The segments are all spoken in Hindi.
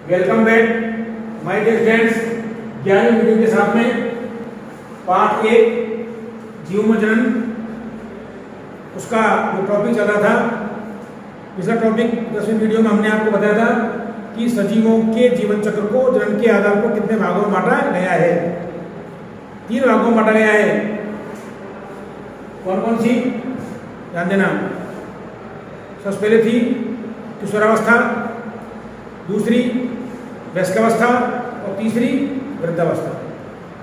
Welcome back my dear friends. 11वीं वीडियो के साथ में पार्ट 1 जीव में जनन, उसका जो टॉपिक चल रहा था, इसका टॉपिक 10वीं वीडियो में हमने आपको बताया था कि सजीवों के जीवन चक्र को जनन के आधार पर कितने भागों में बांटा गया है। 3 भागों में बांटा गया है। कौन कौन सी, ध्यान देना। सबसे पहले थी किशोरावस्था, दूसरी वयस्कावस्था और तीसरी वृद्धावस्था।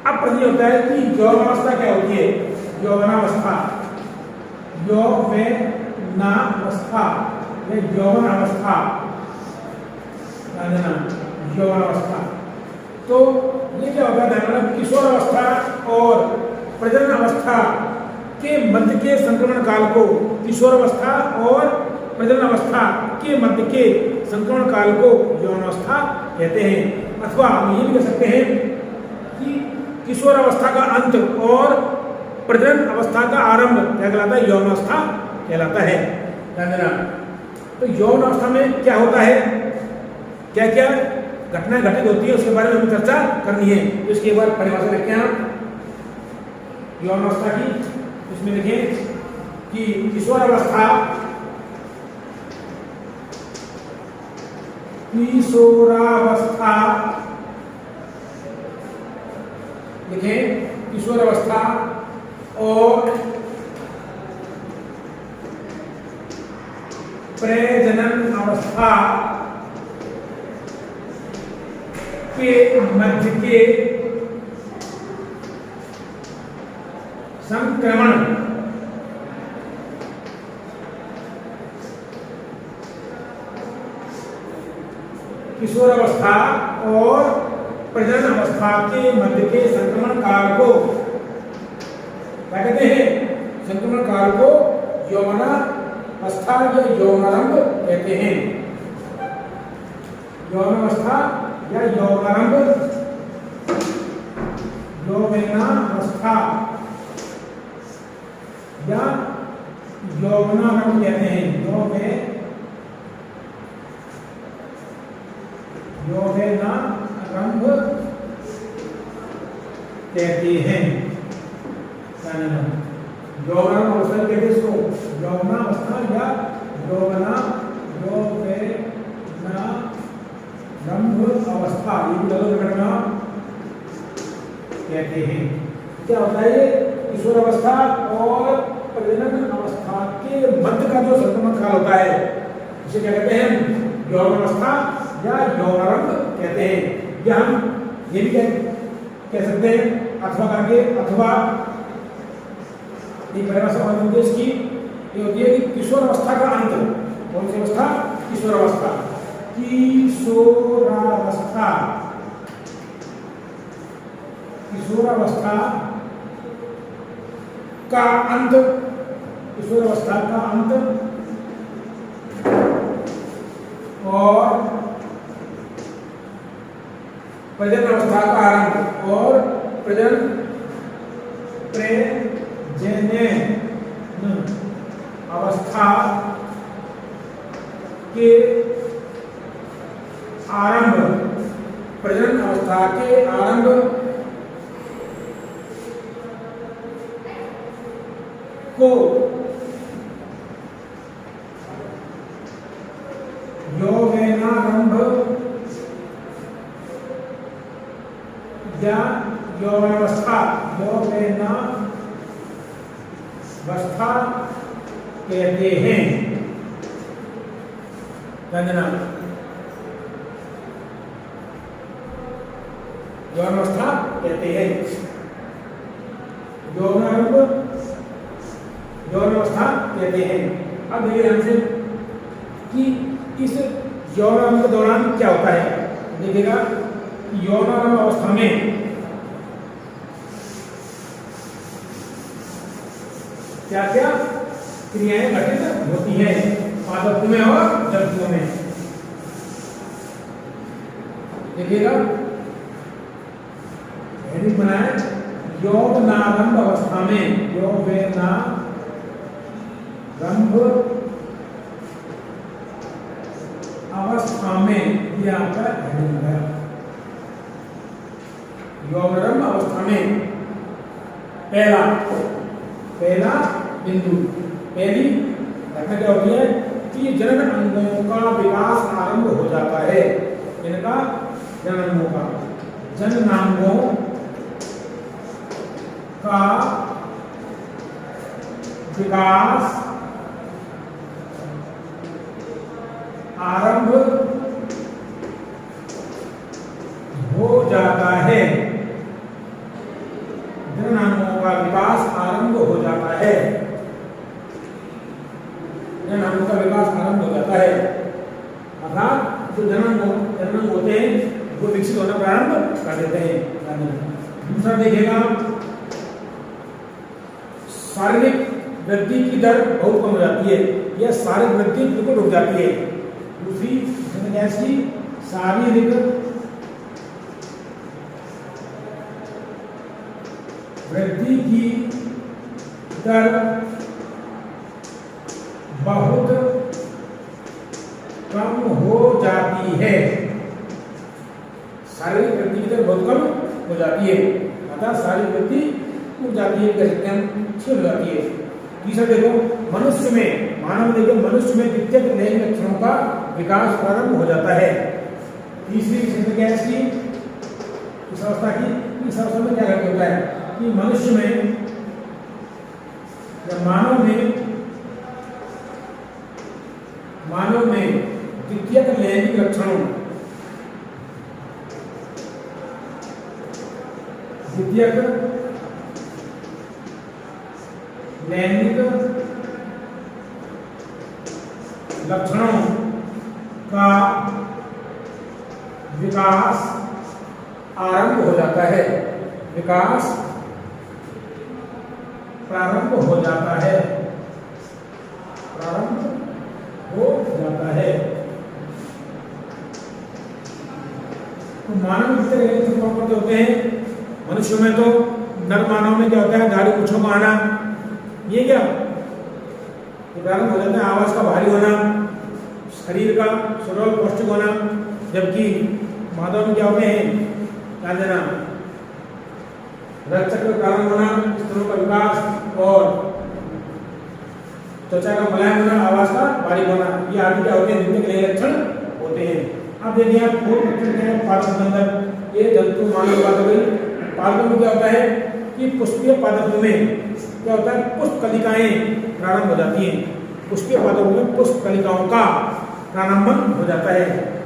अब प्रश्न होता है कि यौवनावस्था क्या होती है। यौवनावस्था, यौवनावस्था या यौवनावस्था, यौवनावस्था। तो ये क्या होता है, मतलब किशोरावस्था और प्रजनन अवस्था के मध्य के संक्रमण काल को किशोरावस्था और प्रजनन अवस्था के मध्य के संक्रमण काल को यौवनावस्था कहते हैं। अथवा हम ये भी कह सकते हैं कि किशोरावस्था का अंत और प्रजनन अवस्था का आरंभ क्या कहलाता है, यौवनावस्था कहलाता है। ध्यान देना। तो यौवनावस्था में क्या होता है, क्या क्या घटनाएं घटित होती है, उसके बारे में हमें चर्चा करनी है। तो इसके बाद परिभाषा लिखते हैं आप यौवनावस्था की। इसमें लिखें कि किशोरावस्था, किशोरावस्था लिखें, किशोरावस्था और प्रजनन अवस्था के मध्य के संक्रमण किशोरावस्था और प्रजनन अवस्था के मध्य के संक्रमण काल को क्या कहते हैं, संक्रमण काल को यौवनावस्था या यौवनारंभ कहते हैं। यौवनावस्था या यौवनारंभ, यौवनावस्था या यौवनारंभ कहते हैं। यौवनारंभ कहते हैं। यौवनारंभ अवस्था कहते हैं इसको, यौवनावस्था या यौवनारंभ अवस्था, ये भी अलग घटना कहते हैं। क्या होता है ये, किशोरावस्था और प्रजनन अवस्था के मध्य का जो संक्रमण काल होता है उसे क्या कहते हैं, यौवनावस्था या यौवनारंभ कहते हैं। या हम ये भी कह सकते हैं अथवा करके, अथवा एक परिभाषा होती है इसकी, ये होती है कि किशोरावस्था का अंत। कौन सी अवस्था, किशोरावस्था। किशोरावस्था, किशोरावस्था का अंत, किशोरावस्था का अंत और प्रजनन अवस्था का आरंभ और प्रजनन अवस्था के आरंभ, प्रजनन अवस्था के आरंभ को यौवनारंभ या यौवनावस्था, यौवनावस्था कहते हैं। ध्यान, यौवनावस्था कहते हैं। यौवनारंभ, यौवनावस्था कहते हैं। अब देखिए ध्यान से कि इस यौवनारंभ के दौरान क्या होता है। देखिएगा यौवनारंभ अवस्था में क्या क्या क्रियाएं घटित होती हैं पादपों में और जंतुओं में। देखिएगा हेडिंग बनाए, यौवनारंभ अवस्था में, यौवनारंभ अवस्था अवस्था में, ये आपका हेडिंग है, यौवनारंभ अवस्था में पहला बिंदु, पहली घटना क्या होती है कि जनन अंगों का विकास आरंभ हो जाता है। इनका जननांगों का, जननांगों का विकास आरंभ हो जाता है। जननांगों का विकास आरंभ हो जाता है। जननांगों का विकास आरंभ हो जाता है, अर्थात जो जननांग होते हैं वो विकसित होना प्रारंभ कर देते हैं। दूसरा देखिएगा, शारीरिक वृद्धि की दर बहुत कम हो जाती है, यह शारीरिक वृद्धि बिल्कुल रुक जाती है। दूसरी ऐसी शारीरिक वृद्धि की दर बहुत कम हो जाती है। शारीरिक वृद्धि की दर बहुत कम हो जाती है, अर्थात शारीरिक वृद्धि रुक जाती है, छीन हो जाती है। तीसरा देखो, मनुष्य में, मानव देखो मनुष्य में द्वितीयक लैंगिक लक्षणों का विकास प्रारंभ हो जाता है। तीसरी विशेषता क्या है इसकी, इस अवस्था की, इस अवस्था में क्या होता है कि मनुष्य में या मानव में द्वितीयक लैंगिक लक्षणों, द्वितीयक लैंगिक लक्षणों का विकास आरंभ हो जाता है, विकास प्रारंभ हो जाता है, प्रारंभ हो जाता है। तो मानव कितने होते हैं, मनुष्य में तो नर मानव में क्या होता है, दाढ़ी मूंछों का आना, ये क्या प्रारंभ हो जाता है। आवाज का भारी होना, शरीर का सुडौल पौष्टिक होना, जबकि माधव में क्या होते हैं, ध्यान देना, रक्त चक्र प्रारंभ होना, स्तनों का विकास और त्वचा का मुलायम होना, आवाज का भारी होना, ये आदि क्या होते हैं, द्वितीयक लैंगिक लक्षण होते हैं। अब देखिए आप पूर्व लक्षण क्या है, पादप बंधन, ये जंतु मानव बात हो गई। पादप में क्या होता है कि पुष्पीय पादपों में क्या होता है, पुष्प कलिकाएं प्रारंभ हो जाती हैं। पुष्पीय पादपों में पुष्प कलिकाओं का प्रारंभ हो जाता है।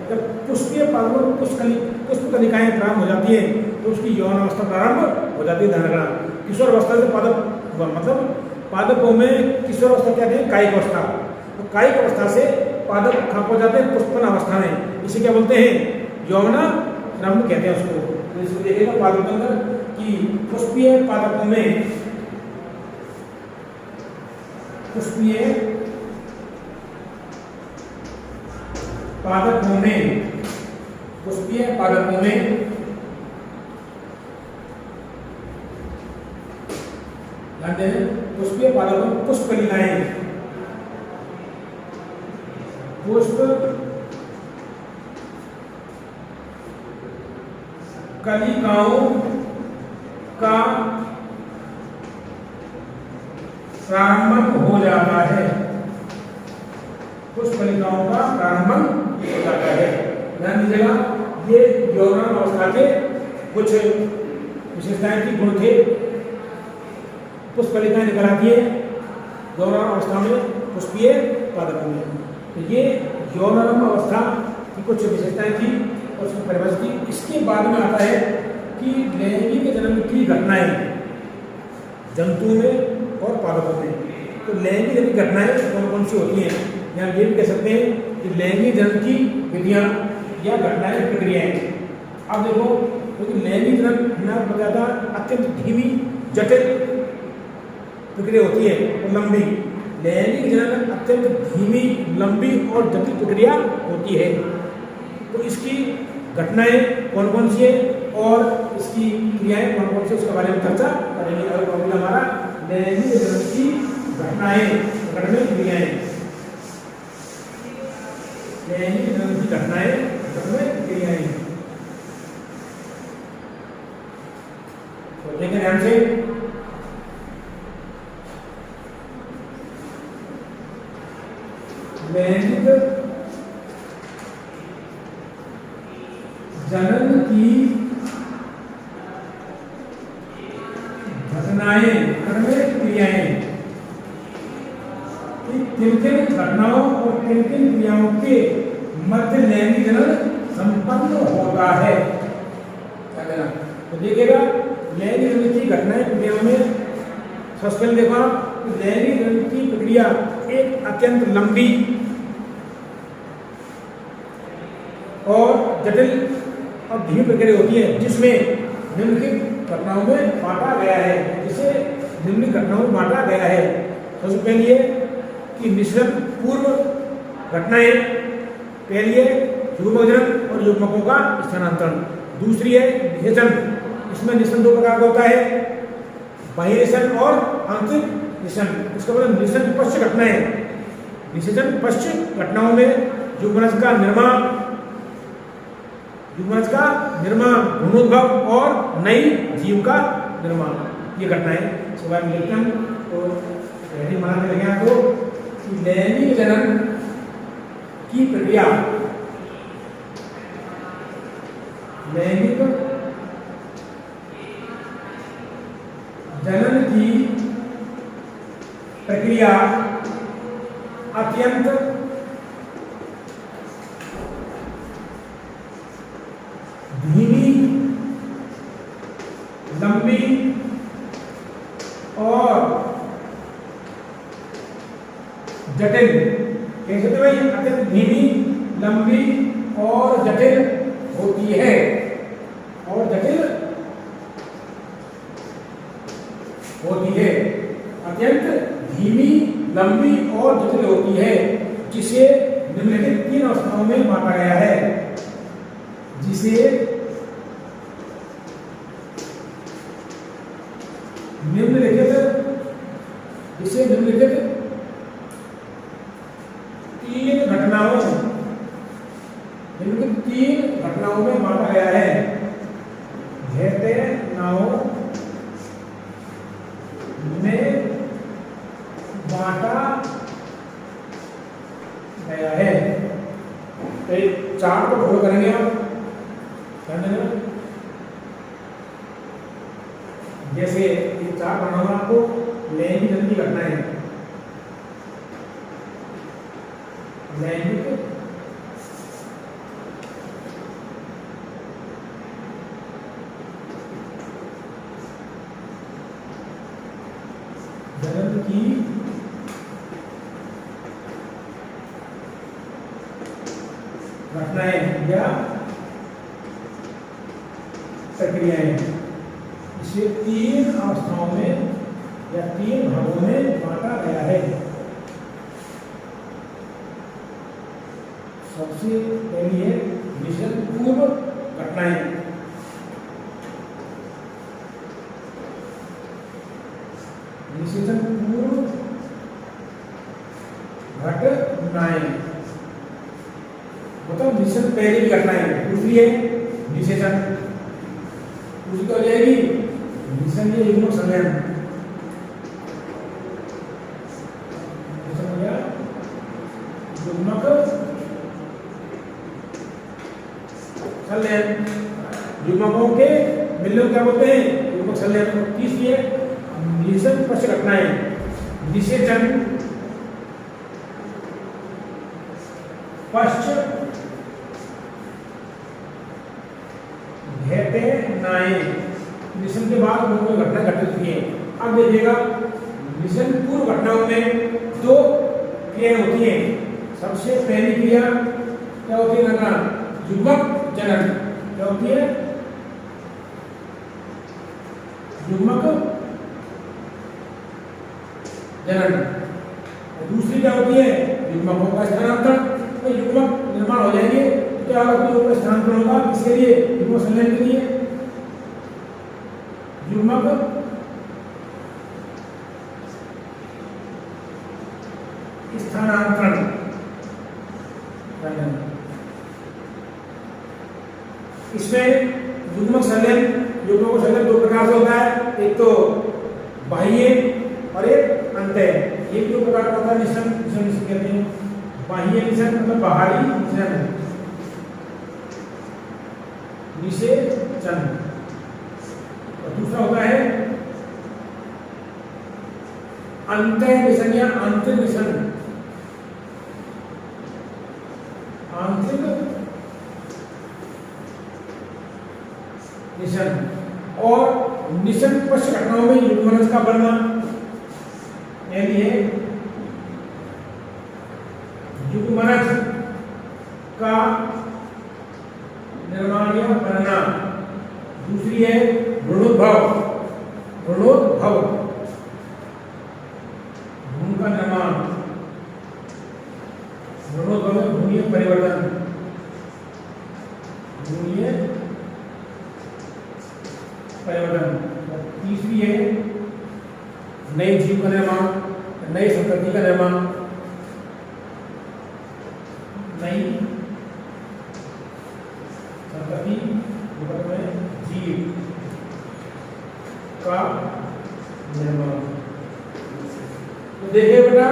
जब पुष्पीय पादपों में पुष्प कलिकाएं प्रारंभ हो जाती है तो उसकी यौन अवस्था प्रारंभ हो जाती है। ध्यान रखना, किशोर अवस्था से पादप मतलब पादपों में किशोर अवस्था क्या है, कायिक अवस्था, तो कायिक अवस्था से पादप कहाँ पहुंच जाते हैं, पुष्पन अवस्था में, इसे क्या बोलते हैं, यौवनारंभ कहते हैं उसको। तो इसको देखिएगा पादप अंदर कि पुष्पीय पादपों में, पुष्पीय पादपों में, पुष्पीय पादपों में ध्यान देना, पुष्पीय पादपों में पुष्प कलिकाएं, पुष्प कलिकाओं का प्रारंभ हो जाता है, पुष्प कलिकाओं का प्रारंभ हो जाता है। ध्यान दीजिएगा, ये यौवन अवस्था के कुछ विशेषताएं की गुण थे। पुष्प कलिकाएं निकल आती है यौवन अवस्था में, पुष्पीय पादपों में। तो ये यौनारंभ अवस्था की कुछ विशेषताएं थी और उसकी परिभाषा थी। इसके बाद में आता है कि लैंगिक जन्म की घटनाएं जंतु में और पादपों में। तो लैंगिक घटनाएं कौन कौन सी होती हैं, या ये भी कह सकते हैं कि लैंगिक जन्म की विधियां या घटनाएं, प्रक्रियाएं। अब देखो, क्योंकि लैंगिक जन्म बताया अत्यंत धीमी जटिल प्रक्रिया होती है और लंबी, लैंगिक जनन अत्यंत धीमी, लंबी और जटिल प्रक्रिया होती है। तो इसकी घटनाएं कौन कौन सी है और इसकी क्रियाएं कौन कौन सी, उसके बारे में चर्चा करेंगे। और टॉपिक हमारा लैंगिक जनन की घटनाएं, घटनाएं, क्रियाएं, लैंगिक जनन की घटनाएं में क्रियाएं। तो देखें ध्यान से, लैंगिक जनन की घटनाएं में क्रियाएं, किन किन घटनाओं और किन किन क्रियाओं के मध्य लैंगिक जनन संपन्न होता है। तो देखिएगा लैंगिक जनन की घटनाएं क्रियाओं में सबसे पहले देखो लैंगिक जनन की प्रक्रिया एक अत्यंत लंबी और जटिल और धीमी प्रक्रिया होती है जिसमें निम्नलिखित घटनाओं में बांटा गया है। जिसे निम्नलिखित घटनाओं में बांटा गया है, सबसे पहले कि मिश्रण पूर्व घटनाएं, पहली है युग्मजनन और युग्मकों का स्थानांतरण, दूसरी है निषेचन। इसमें निषेचन दो प्रकार का होता है, बाह्य निषेचन और आंतरिक निषेचन। इसका मतलब निषेचन पश्च घटनाएं, निषेचन पश्च घटनाओं में युग्मनज का निर्माण, युग्मनज का निर्माण, भ्रूणोद्भव और नई जीव का निर्माण, ये घटनाएं सुबह में लिखते हैं। तो पहले मान के लगे आपको कि लैंगिक जनन की प्रक्रिया, लैंगिक जनन की प्रक्रिया अत्यंत धीमी, लंबी और जटिल। कैसे तो भाई अत्यंत धीमी, लंबी और जटिल होती है, और जटिल होती है, अत्यंत धीमी, लंबी और जटिल होती है, जिसे निम्नलिखित तीन अवस्थाओं में बांटा गया है। जिसे निम्नलिखित तीन घटनाओं में बांटा गया है। घटनाओं में बांटा गया है। तो एक चार्ट को फॉलो करेंगे आप, जैसे ये चार्ट बनाना आपको लैंगिक जनन की घटनाएं, लैंगिक जनन की घटनाएं या प्रक्रियाएं, इसे तीन अवस्थाओं में या तीन भागों में बांटा गया है। सबसे पहली है निषेचन पूर्व घटनाएं, निषेचन पूर्व घटनाएं मतलब निषेचन पहले की घटनाएं। दूसरी है निषेचन, दूसरी तो हो जाएगी निषेचन के युग्मक संलयन, युग्मक संलयन, युग्मकों के मिलने को क्या बोलते हैं, युग्मक संलयन। तीसरी है निषेचन पश्च घटनाएं, निषेचन पश्च घटनाएं, निषेचन के बाद कोई घटना घटित हुई है। अब देखिएगा निषेचन पूर्व घटनाओं में दो क्रियाएं होती हैं। सबसे पहली क्रिया क्या होती है, युग्मक जनन। क्या होती है, युग्मक जनन। और दूसरी क्या होती है, युग्मकों का स्थानांतरण। तो युग्मक निर्माण हो जाएंगे, क्या होगा, स्थानांतरण होगा, किसके लिए, युग्मक संलयन के लिए। युग्मक स्थानांतरण, इसमें युग्मक संलयन, युग्मक संलयन दो प्रकार से होता है, एक तो बाह्य और एक अंतः। एक दो प्रकार का होता है निषेचन, जिसे कहते हैं बाह्य निषेचन, मतलब बाहरी निषेचन, निषेचन, और दूसरा होता है अंतः निषेचन या आंतरिक निषेचन। आंतरिक निषेचन और निषेचन पश्च घटनाओं में युग्मनज का बनना, यानी है युग्मनज का निर्माण या बनना। दूसरी है भ्रूणोद्भव, भ्रूणोद्भव, भ्रूण का निर्माण, भ्रूणोद्भव में भ्रूणीय परिवर्तन, भ्रूणीय परिवर्तन। तीसरी है नए जीव का निर्माण, नई संतति का निर्माण, नई संतति में जीव का निर्माण। तो देखिए बेटा,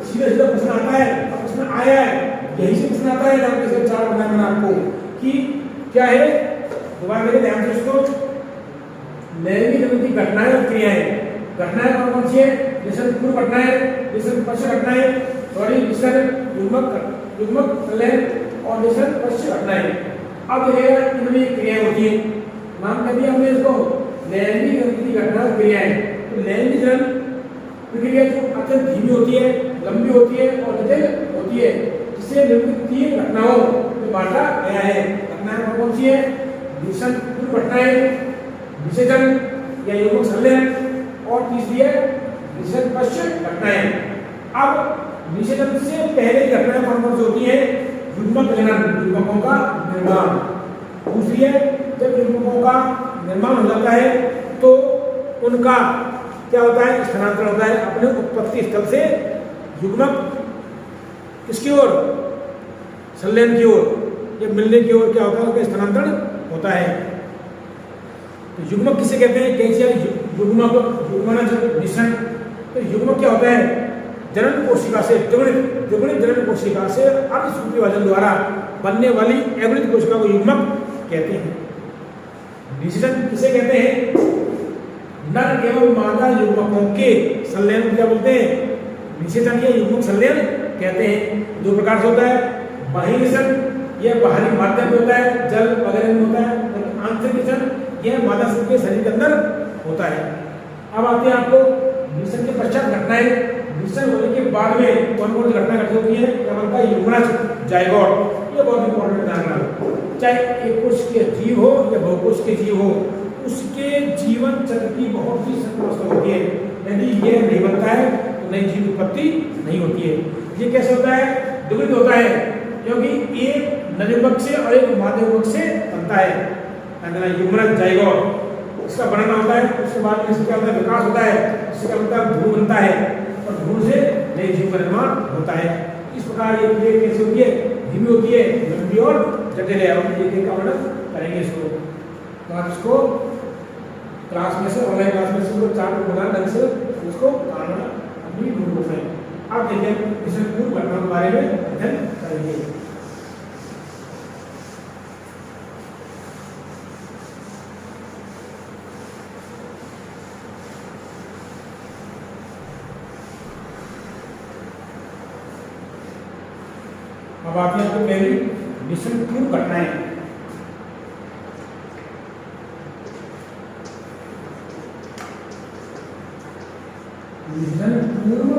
सीधा सीधा प्रश्न आता है, अब प्रश्न आया है, यही से प्रश्न आता है नाम के चार बनाया मैंने आपको कि क्या है। दोबारा देखिए ध्यान से इसको, लैंगिक जन्म की घटनाएं और क्रियाएं। घटनाएं कौन कौन सी है? निषेचन पूर्व घटनाएं, निषेचन पश्च घटनाएं, सॉरी निषेचन युग्मक संलयन और निषेचन पश्च घटनाएं। अब ये इनमें क्रियाएं होती है, नाम कर दिया हमने इसको लैंगिक जन्म की घटना और क्रियाएं। तो लैंगिक जन्म प्रक्रिया जो अत्यंत धीमी होती है, लंबी होती है और जटिल होती है, जिससे निम्नलिखित तीन घटनाओं में बांटा गया है। घटनाएं कौन कौन सी है? निषेचन पूर्व घटनाएं, निषेचन या युग्मक संलयन, और तीसरी है निषेचन पश्च घटनाएं। अब निषेचन से पहले की घटनाएं कौन कौन सी होती है? युग्मक जनन, युग्मकों का निर्माण। दूसरी है जब युग्मकों का निर्माण हो जाता है तो उनका क्या होता है? स्थानांतरण होता है अपने उत्पत्ति स्थल से युग्मक किसकी ओर? संलयन की ओर, या मिलने की ओर क्या होता है? उनका स्थानांतरण होता है। तो युग्मक किसे कहते हैं? कैसे युग्मक, युग्मनज, निषेचन। तो युग्मक क्या होता है? जनन कोशिका से द्विगुणित जनन कोशिका से अर्धसूत्री विभाजन द्वारा बनने वाली एवलित कोशिका को युग्मक कहते हैं। निषेचन किसे कहते हैं? नर एवं मादा युग्मकों के संलयन को क्या बोलते हैं? निषेचन या युग्मक संलयन कहते हैं। दो प्रकार से होता है, बाह्य निषेचन यह बाहरी माध्यम में होता है, जल वगैरह में होता है, लेकिन आंतरिक निषेचन यह मादा के शरीर के अंदर होता है। अब आते हैं आपको निषेचन के पश्चात घटनाएं। निषेचन होने के बाद में कौन कौन सी घटनाएं घटित होती है? क्या बनता है? युग्मनज, जायगोट। ये बहुत इंपॉर्टेंट जानना, चाहे एक कोश के जीव हो या बहुकोश के जीव हो, उसके जीवन चक्र की बहुत ही संरचना होती है। यदि यह नहीं बनता है तो नई जीव उत्पत्ति नहीं होती है। ये कैसे होता है? द्विगुणित होता है, क्योंकि एक नरयुग्मक से और एक मादा युग्मक से बनता है। युग्मनज, जायगोट, इसका बनना होता है। उसके बाद में इसका विकास होता है, इससे क्या बनता है? भ्रूण बनता है, और भ्रूण से नए जीव का निर्माण होता है। इस प्रकार ये क्रिया कैसे होती है? धीमी होती है, लंबी और जटिल है। हम एक का वर्णन करेंगे इसको। तो आप इसको क्लास में से, ऑनलाइन क्लास में से चार्ट बनाना ढंग से उसको आना अपनी नोटबुक में। आप देखिए इसे पूर्व घटना के बारे में अध्ययन करेंगे। अब आती है तो पहली निषेचन पूर्व घटनाएं। निषेचन पूर्व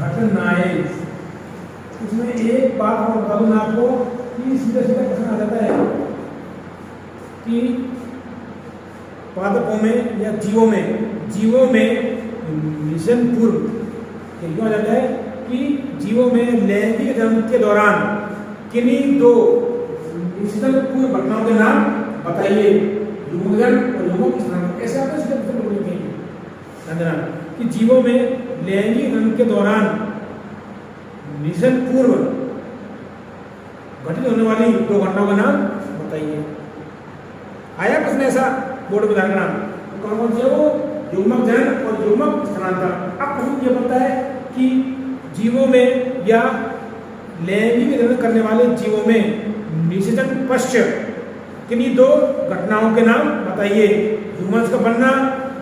घटनाएं, उसमें एक बात और बता दूं मैं आपको कि सीधा सीधा प्रश्न आ जाता है कि पादपों में या जीवों में निषेचन पूर्व क्यों आ जाता है कि जीवों में लैंगिक जन्म के दौरान किन्हीं दो निषेचन पूर्व घटनाओं के नाम बताइए। युग्मजन और युग्मक स्थानांतरण। ऐसे आप समझना कि जीवों में लैंगिक जन्म के दौरान निषेचन पूर्व घटित होने वाली दो घटनाओं का नाम बताइए। आया प्रश्न ऐसा बोर्ड में ध्यान रखना, कौन कौन से वो युग्मक जनन और युग्मक स्थानांतर। अब प्रश्न ये बनता है कि जीवों में या लैंगिक जनन करने वाले जीवों में निषेचन पश्चात किन्हीं दो घटनाओं के नाम बताइए। ह्यूमन्स का बनना,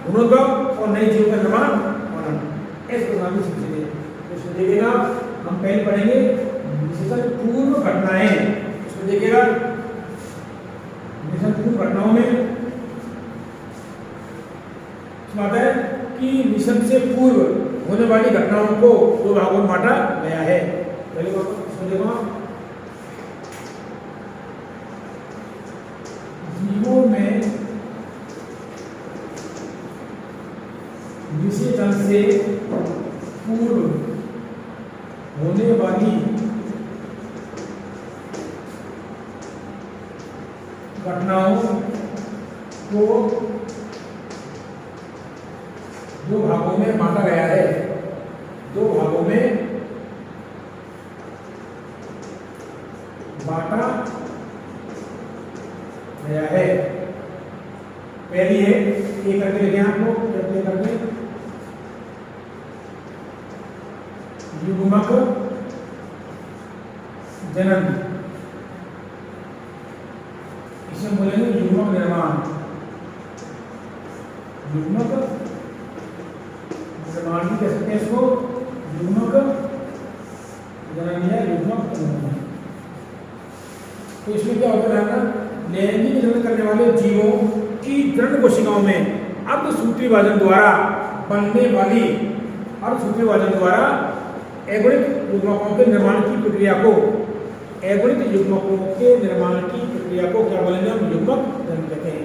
गुणोद्भव और नए जीव का निर्माण होना। इस प्रकार की चीजें इसमें देखिएगा, हम पहले पढ़ेंगे निषेचन पूर्व घटनाएं। इसमें देखिएगा निषेचन पूर्व घटनाओं में आता है कि निषेचन से पूर्व होने वाली घटनाओं को दो भागों में बांटा गया है। पहले देखो जीवों में निषेचन से पूर्व होने वाली घटनाओं को दो भागों में बांटा गया है। दो भागों में बांटा गया है। पहली है, ये करके लिखे आप लोग, करके युग्मक जनन, इसे बोलेंगे युग्मक निर्माण। युग्मक निर्माण भी कह सकते हैं इसको, युग्मक जनन या युग्मक निर्माण। तो इसमें क्या होता है ना, लैंगिक जनन करने वाले जीवों की दृढ़ कोशिकाओं में अर्धसूत्री विभाजन द्वारा बनने वाली अर्धसूत्री विभाजन द्वारा एगुणित युग्मकों के निर्माण की प्रक्रिया को एगुणित युग्मकों के निर्माण की प्रक्रिया को क्या बोलेंगे हम, युग्मक जनन कहते हैं।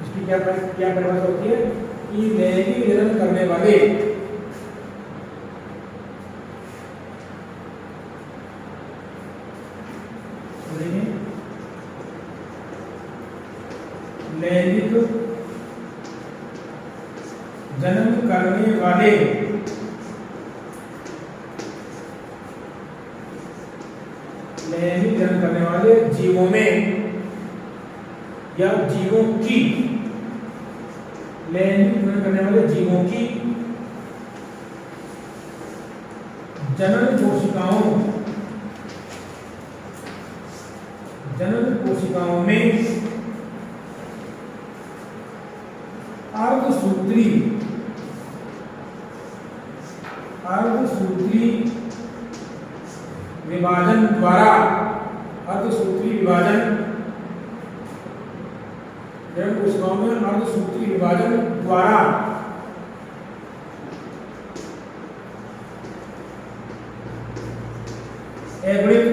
इसकी क्या परिभाषा होती है कि लैंगिक जनन करने वाले लैंगिक जनन करने वाले लैंगिक जनन करने वाले जीवों में या जीवों की लैंगिक जनन करने वाले जीवों की जनन कोशिकाओं में अर्धसूत्री विभाजन द्वारा जनन कोशिकाओं में अर्धसूत्री विभाजन द्वारा एगुणित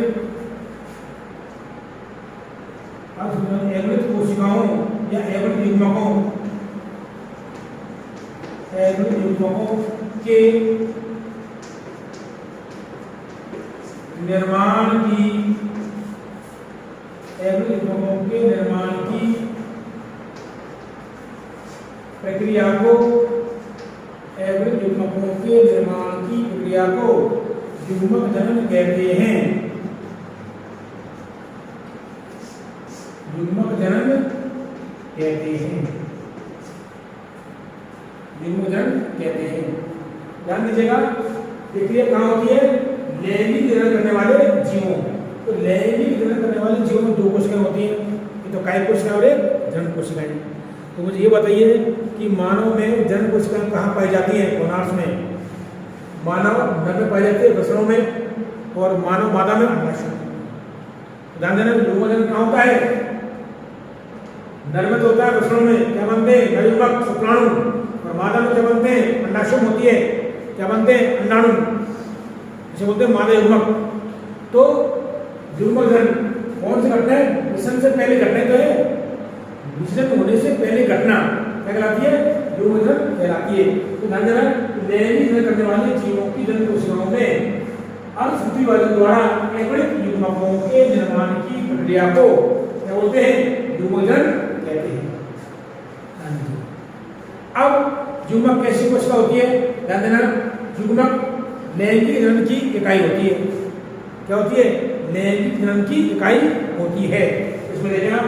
कोशिकाओं या एगुणित युग्मकों के निर्माण की प्रक्रिया को युग्मक जनन कहते हैं। युग्मक जनन कहते हैं। ध्यान दीजिएगा, प्रक्रिया कहाँ होती है, लैंगिक जनन करने वाले जीवों। तो लैंगिक जनन करने वाले जीवों में दो कोशिकाएं होती हैं, एक तो कायिक कोशिका और एक जनन कोशिकाएं। तो मुझे ये बताइए कि मानव में जनन कोशिकाएं कहाँ पाई जाती हैं, गोनाड्स में। मानव नर में पाई जाती है, वृषणों में, और मानव मादा में अंडाशय में। ध्यान देना, युग्मक जनन कहाँ होता है, नर में तो होता है, वृषणों में क्या बनते हैं, नरयुग्मक शुक्राणु, और मादा में क्या बनते हैं, अंडाशय होती है, क्या बनते हैं, अंडाणु, इसे बोलते हैं मादा युग्मक। तो युग्मक जनन कौन सी घटना है, निषेचन से पहले घटना तो है, निषेचन होने से पहले घटना क्या कहलाती है, युग्मक जनन कहलाती है। तो ध्यान देना, लैंगिक जनन करने वाले जीवों की जनन कोशिकाओं में अर्धसूत्री विभाजन द्वारा एगुणित युग्मकों के निर्माण की प्रक्रिया को क्या बोलते हैं, युग्मक जनन कहते हैं। अब युग्मक कैसी कोशिका होती है, ध्यान देना, युग्मक लैंगिक जनन की इकाई होती है। क्या होती है, लैंगिक जनन की इकाई होती है। इसमें देखें आप,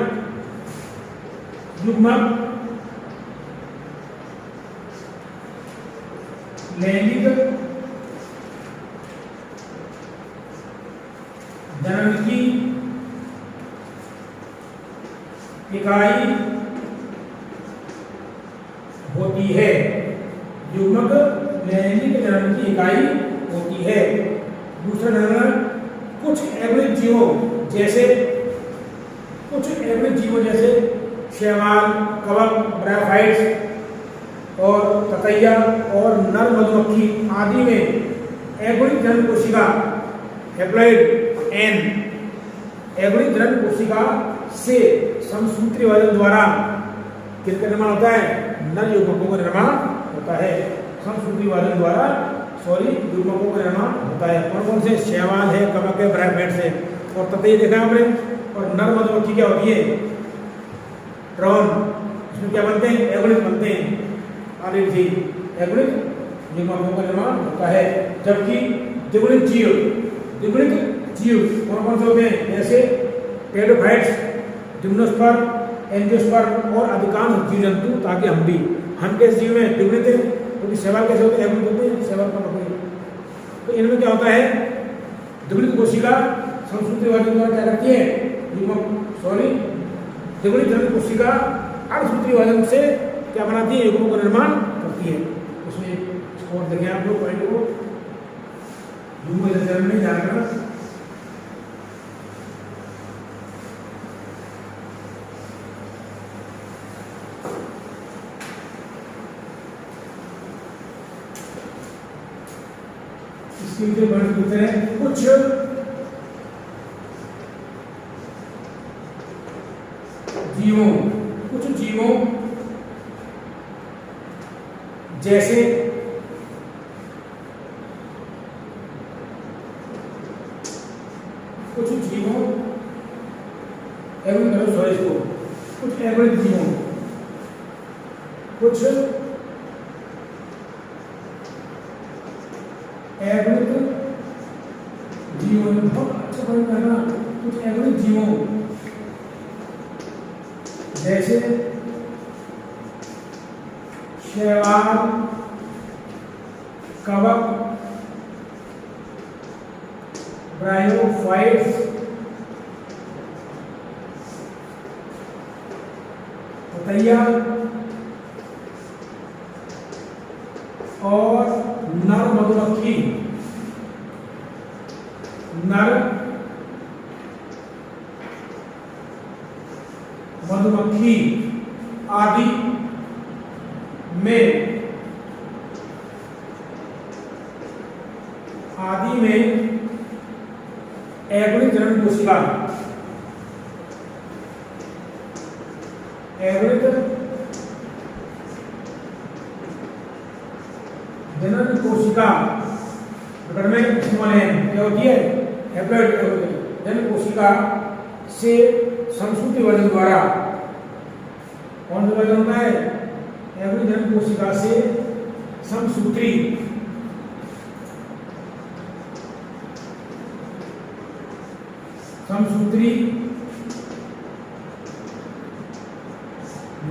युग्मक लैंगिक जनन की इकाई होती है। युग्मक लैंगिक जनन की इकाई होती है। दूसरा जनन, कुछ एवरेज जीवों जैसे शैवाल, कवक, ब्रायोफाइट्स और ततैया और नर मधुमक्खी आदि में एगोनिक जनन कोशिका हैप्लॉइड एन एगोनिक जनन कोशिका से समसूत्री विभाजन द्वारा किसका निर्माण होता है? नर युग्मकों का निर्माण होता है। समसूत्री विभाजन द्वारा युग्मकों का निर्माण होता है। कौन कौन से? शैवाल है, कवक है, ब्रायोफाइट्स है और ततैया देखा आपने। और नर मधुमक्खी क्या होती है? ड्रोन। इसमें क्या बनते हैं? एगोनिक बनते हैं। आगे एगोनिक युग्मकों का निर्माण होता है। जबकि द्विगुणित जीव कौन कौन से होते हैं? जैसे टेरोफाइट्स, जिम्नोस्पर्म, एंजियोस्पर्म और अधिकांश जीव जंतु, ताकि हम कैसे जीव में द्विगुणित है, क्योंकि शैवाल कैसे होते हैं? एगोनिक होते हैं, शैवाल कम होते हैं। तो इनमें क्या होता है? द्विगुणित कोशिका समसूत्री विभाजन द्वारा क्या करती है? द्विगुणित जनन कोशिका अर्धसूत्री विभाजन से क्या बनाती है? युग्मकों का निर्माण करती है। उसमें स्कोर देखें आप लोग पॉइंट को, युग्म जनन में जानना। इसके जो पॉइंट पूछते हैं, कुछ जीवों जैसे कुछ एगोनिक जीवों बहुत अच्छा पॉइंट करना। कुछ एगोनिक जीवों जैसे शैवाल, कवक, ब्रायोफाइट्स, ततैया और नर मधुमक्खी आदि में एगोनिक जनन कोशिका में क्या होती है? हैप्लॉइड जनन कोशिका से समसूत्री विभाजन द्वारा, कौन सा विभाजन होता है? एगोनिक जनन कोशिका से समसूत्री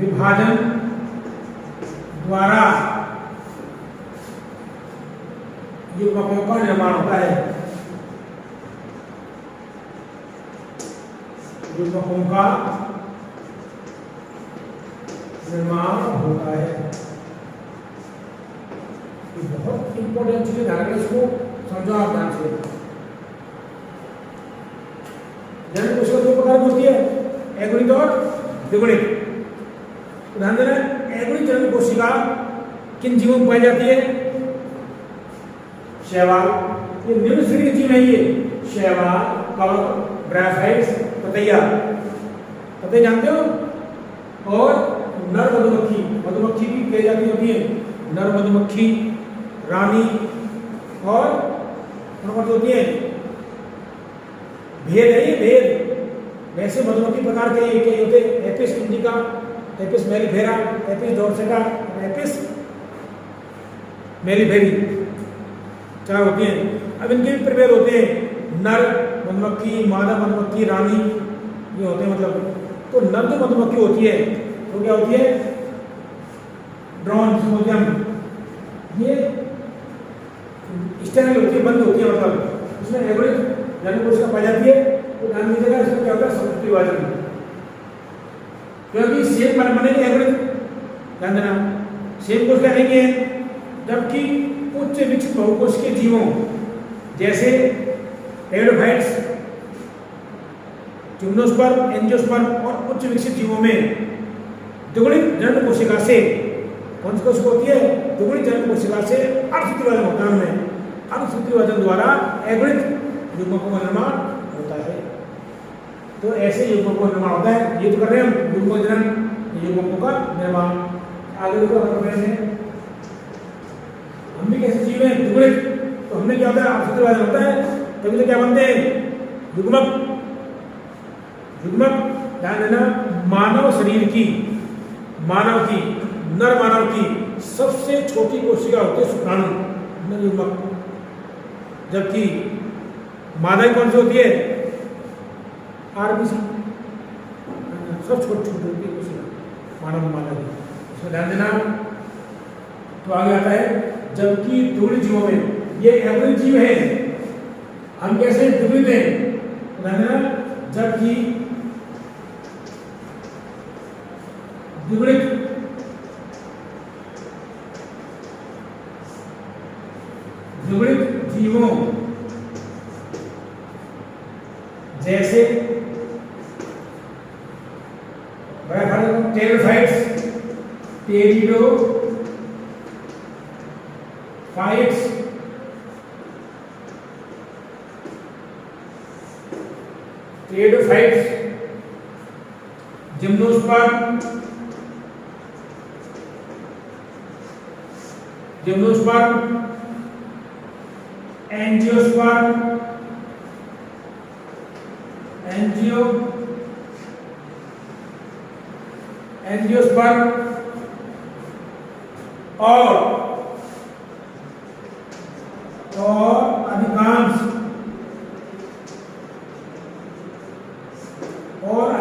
विभाजन द्वारा युग्मकों का निर्माण होता है। युग्मकों का निर्माण होता है। ये बहुत इंपॉर्टेंट चीज है, इसको समझो आप ध्यान से। जनन कोशिका दो प्रकार की होती है, एगोनिक और द्विगुणित। ध्यान देना, एगोनिक जनन कोशिका किन जीवों में पाई जाती है? शैवाल, ये निम्न श्रेणी के जीव है। ये शैवाल, कवक, ब्रायोफाइट्स, ततैया जानते हो? और नर मधुमक्खी की कई जाति होती है। नर मधुमक्खी, रानी और कौन सी होती है? भेद है ये, भेद। वैसे मधुमक्खी प्रकार के कई होते हैं, Apis indica, Apis mellifera, Apis dorsata, Apis mellifera, चार होती हैं। अब इनके भी प्रभेद होते हैं। नर मधुमक्खी, मादा मधुमक्खी, रानी ये होते हैं मतलब। तो नर जो मधुमक्खी होती है तो क्या होती है, ड्रोन जिसको हम ये स्टेरल होती है, बंद होती है मतलब, उसमें एवरेज जन्म कोशिका पाई जाती है। तो ध्यान दीजिएगा इसमें क्या होता है, संयुक्त विभाजन, क्योंकि सेम बनेंगे एवरेज, ध्यान देना सेम कोशिका नहीं है। जबकि उच्च विकसित बहुकोशिकीय जीवों जैसे टेरिडोफाइट्स, जिम्नोस्पर्म, एंजियोस्पर्म और उच्च विकसित जीवों में दुगुणित जनन कोशिका से, कौन सी कोशिका होती है, दुगुणित जनन कोशिका से अर्धसूत्री विभाजन होता है उनमें। अर्धसूत्री विभाजन द्वारा एगुणित युग्मकों का निर्माण होता है। तो ऐसे युग्मकों का निर्माण होता है। ये तो कर रहे हैं हम युग्मक जनन, युग्मकों का निर्माण। आगे देखो कर रहे हैं हम भी कैसे जीव हैं, दुगुणित। तो हमने क्या होता है, अर्धसूत्री विभाजन होता है तभी तो क्या बनते हैं, युग्मक। युग्मक ध्यान देना, मानव शरीर की, मानव की, नर मानव की सबसे छोटी कोशिका होती है शुक्राणु, नर युग्मक। जबकि मादा कौन सी होती है, आरबीसी, सब छोटी छोटी होती है कोशिका मानव मादा की, इसमें ध्यान देना। तो आगे आता है, जबकि दुगुणित जीवों में ये एवरेज जीव है, हम कैसे दुगुणित हैं, ध्यान देना। जबकि द्विगुणित जीवों जैसे टेरिडोफाइट्स, जिम्नोस्पर्म, एंजियोस्पर्म और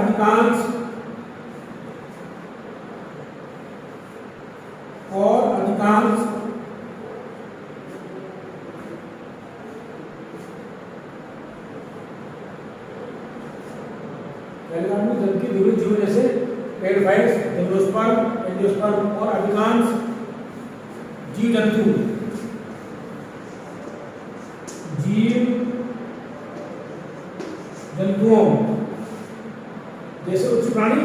अधिकांश जबकि द्विगुणित जीव जैसे टेरिडोफाइट्स, जिम्नोस्पर्म, एंजियोस्पर्म और अधिकांश जीव जंतुओं जैसे उच्च प्राणी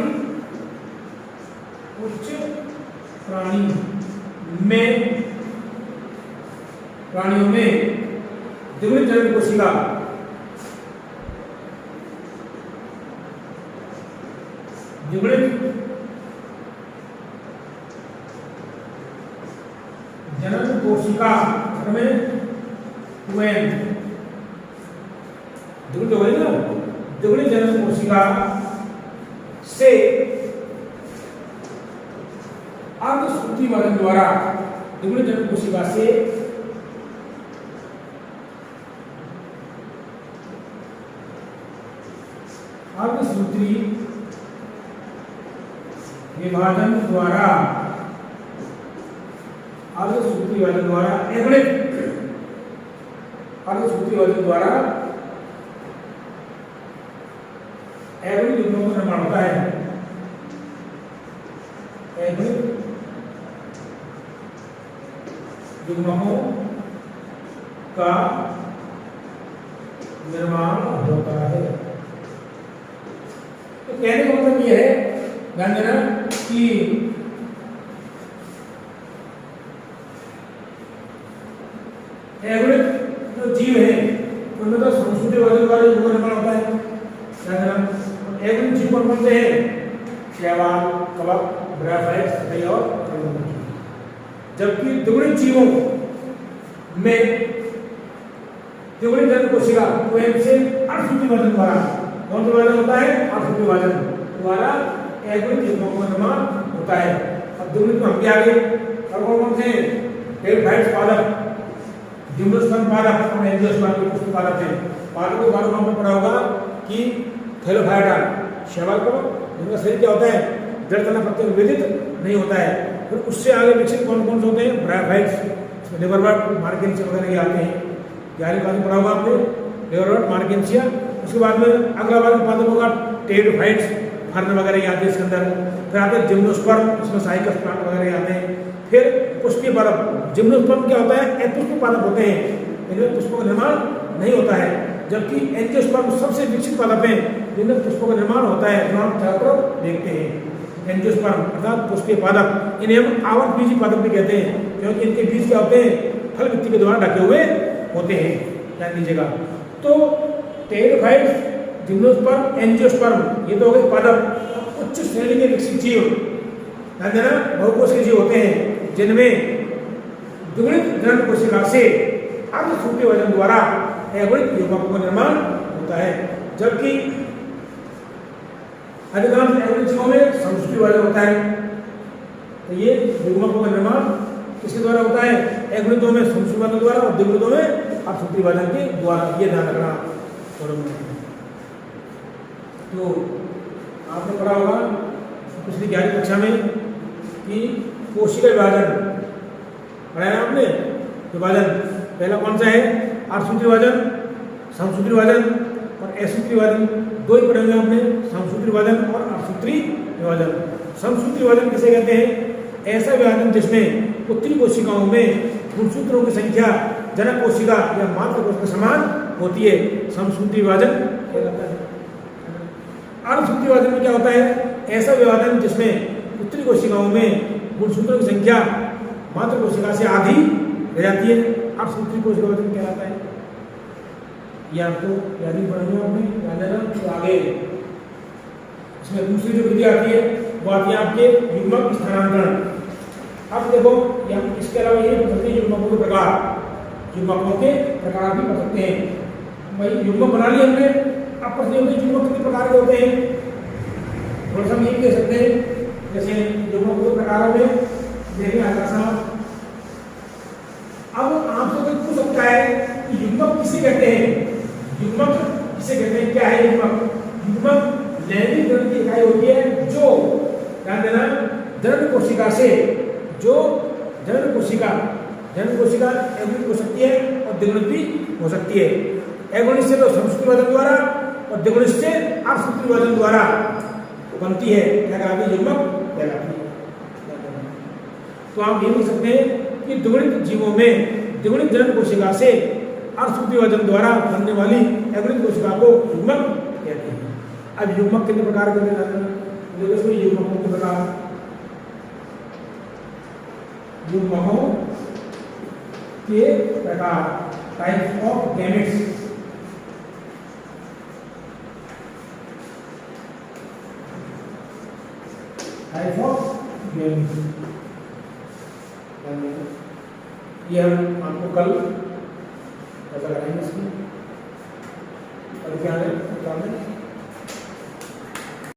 प्राणियों में द्विगुणित जनन कोशिका में द्विगुणित जनन कोशिका से अर्धसूत्री विभाजन द्वारा, द्विगुणित जनन कोशिका से अर्धसूत्री विभाजन द्वारा एगुणित युग्मकों का निर्माण होता है। एगुणित युग्मकों का निर्माण होता है। तो कहने का मतलब यह है, ध्यान देना कि एगुणित जो जीव है उनमें तो संस्कृति विभाजन द्वारा युग्म निर्माण होता है। ध्यान देना, एगुणित जीव कौन कौन से हैं, शैवाल, कवक, ब्रायोफाइट्स और जबकि द्विगुणित जीवों में द्विगुणित जनन कोशिका से अर्धसूत्री विभाजन द्वारा, कौन सा विभाजन होता है, अर्धसूत्री विभाजन द्वारा एगुणित युग्मकों का निर्माण होता है। अब द्विगुणित में हम क्या आगे और कौन से टेरिडोफाइट्स पादप, जिम्नोस्पर्म पादप और एंजियोस्पर्म के पुष्प पादप हैं। पादपों के बारे में आपने पढ़ा होगा कि थैलोफाइटा शैवाल कवक, जिनका शरीर क्या होता है, जड़ तना पत्ते विभेदित नहीं होता है। फिर उससे आगे विकसित कौन कौन से होते हैं, ब्रायोफाइट्स, इसमें लिवरवर्ट, मार्केंसिया वगैरह ये आते हैं। 11वीं क्लास में पढ़ा होगा आपने लिवरवर्ट, मार्केंसिया। उसके बाद में अगला वर्ग पादपों का टेरिडोफाइट्स, फर्न वगैरह ये आते हैं इसके अंदर। फिर आते हैं जिम्नोस्पर्म, इसमें साइकस प्लांट वगैरह आते हैं। फिर पुष्पीय पादप, जिम्नोस्पर्म क्या होता है, अपुष्पीय पादप होते हैं, इनमें पुष्पों का निर्माण नहीं होता है। जबकि एंजियोस्पर्म सबसे विकसित पादप हैं जिनमें पुष्पों का निर्माण होता है, जो हम चारों तरफ देखते हैं। एंजियोस्पर्म अर्थात पुष्पीय पादप, इन्हें हम आवर्त बीजी पादप भी कहते हैं, क्योंकि इनके बीज क्या होते हैं, फल भित्ति के द्वारा ढके हुए होते हैं। ध्यान दीजिएगा। तो टेरिडोफाइट्स, जिम्नोस्पर्म, एंजियोस्पर्म ये तो हो गए पादप। उच्च श्रेणी के विकसित जीव, ध्यान देना, बहुकोषीय जीव होते हैं जिनमें द्विगुणित जनन कोशिका से अर्धसूत्रीय वजन द्वारा अगुणित युग्मकों का निर्माण होता है। जबकि अधिकांश अगुणित जीवों में समसूत्री वजन होता है। तो ये युग्मकों का निर्माण किसके द्वारा होता है, अगुणितों में समसूत्री वजन द्वारा और द्विगुणितों में अर्धसूत्री वजन के द्वारा। ये ध्यान रखना। तो आपने पढ़ा होगा पिछली 11वीं कक्षा में कि कोशिका विभाजन पढ़ाया आपने। विभाजन पहला कौन सा है, अर्धसूत्री विभाजन, समसूत्री विभाजन और असूत्री विभाजन। दो ही पढ़ेंगे आपने, समसूत्री विभाजन और अर्धसूत्री विभाजन। समसूत्री विभाजन किसे कहते हैं, ऐसा विभाजन जिसमें उत्तरी कोशिकाओं में गुणसूत्रों की संख्या जनक कोशिका या मातृ कोशिका के समान होती है, समसूत्री विभाजन कहलाता है। अर्धसूत्री विभाजन में क्या होता है, ऐसा विभाजन जिसमें उत्तरी कोशिकाओं में गुणसूत्रों की संख्या मातृ कोशिका से आधी रह जाती है, अर्धसूत्री कोशिका विभाजन कहलाता है। ये आपको याद ही पढ़ेंगे आपने, याद है ना। तो आगे इसमें दूसरी जो विधि आती है वो आती है आपके युग्मक स्थानांतरण। अब देखो यहाँ इसके अलावा ये पढ़ सकते हैं युग्मकों के प्रकार, युग्मकों के प्रकार भी पढ़ सकते हैं। भाई युग्मक बना लिए हमने, अब प्रश्न होते हैं युग्मक कितने प्रकार के होते हैं। थोड़ा सा हम ये कह सकते हैं, जैसे युग्मकों के प्रकारों में देखिए आकाश साहब, अब आपसे कोई पूछ सकता है कि युग्मक किसे कहते हैं, युग्मक किसे कहते हैं, क्या है युग्मक। युग्मक लैंगिक जनन की इकाई होती है जो, ध्यान देना, जनन कोशिका से, जो जनन कोशिका अगुणित हो सकती है और द्विगुणित भी हो सकती है। अगुणित से तो समसूत्री विभाजन द्वारा और द्विगुणित से अर्धसूत्री विभाजन द्वारा बनती है, क्या कहलाती है, युग्मक कहलाती है। तो आप ये बोल सकते हैं कि द्विगुणित जीवों में द्विगुणित जनन कोशिका से अर्धसूत्री विभाजन द्वारा बनने वाली अगुणित कोशिका को युग्मक कहते हैं। अब युग्मक कितने प्रकार के होते हैं, इसमें युग्मकों के प्रकार, युग्मकों के प्रकार, types of gametes. Types of gametes ये हम आपको कल पता लगाएंगे इसमें। और क्या है